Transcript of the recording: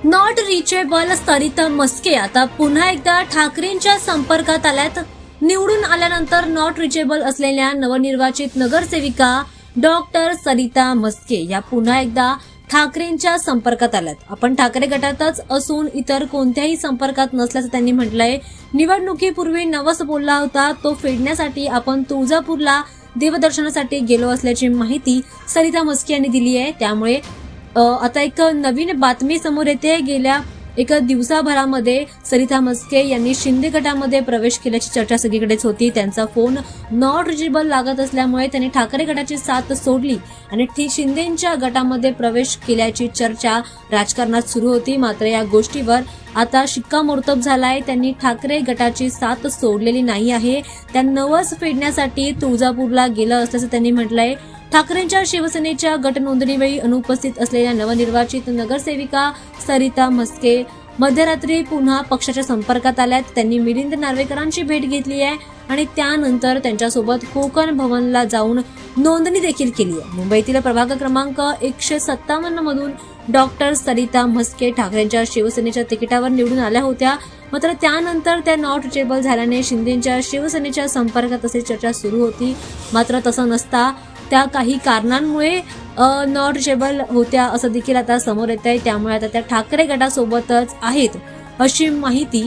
Not reachable Sarita Mhaske आता पुन्हा एकदा ठाकरेंच्या संपर्कात आल्यात। निवडून आल्यानंतर नॉट रिचेबल असलेल्या नवनिर्वाचित नगरसेविका डॉक्टर सरिता म्हस्के या पुन्हा एकदा ठाकरेंच्या संपर्कात आल्यात। आपण ठाकरे गटातच असून इतर कोणत्याही संपर्कात नसल्याचं त्यांनी म्हटलंय। निवडणुकीपूर्वी नवस बोलला होता तो फेडण्यासाठी आपण तुळजापूरला देवदर्शनासाठी गेलो असल्याची माहिती सरिता म्हस्के यांनी दिली आहे। त्यामुळे आता एक नवीन बातमी समोर येते। गेल्या एका दिवसाभरामध्ये सरिता म्हस्के यांनी शिंदे गटामध्ये प्रवेश केल्याची चर्चा सगळीकडेच होती। त्यांचा फोन नॉट रिचेबल लागत असल्यामुळे त्यांनी ठाकरे गटाची साथ सोडली आणि शिंदेच्या गटामध्ये प्रवेश केल्याची चर्चा राजकारणात सुरू होती। मात्र या गोष्टीवर आता शिक्कामोर्तब झालाय। त्यांनी ठाकरे गटाची साथ सोडलेली नाही आहे। त्या नवस फेडण्यासाठी तुळजापूरला गेलं असल्याचं त्यांनी म्हटलंय। ठाकरेंच्या शिवसेनेच्या गट नोंदणीवेळी अनुपस्थित असलेल्या नवनिर्वाचित नगरसेविका सरिता म्हस्के मध्यरात्री पुन्हा पक्षाच्या संपर्कात आल्यात। त्यांनी मिलिंद नार्वेकरांची भेट घेतली आहे आणि त्यानंतर त्यांच्यासोबत कोकण भवनला जाऊन नोंदणी देखील केली आहे। मुंबईतील प्रभाग क्रमांक 157 मधून डॉक्टर सरिता म्हस्के ठाकरेंच्या शिवसेनेच्या तिकिटावर निवडून आल्या होत्या। मात्र त्यानंतर त्या नॉट रिचेबल झाल्याने शिंदेच्या शिवसेनेच्या संपर्कात अशी चर्चा सुरू होती। मात्र तसं नसता त्या काही कारणांमुळे नॉट रिचेबल होत्या असं देखील आता समोर येत आहे। त्यामुळे आता त्या ठाकरे गटासोबतच आहेत अशी माहिती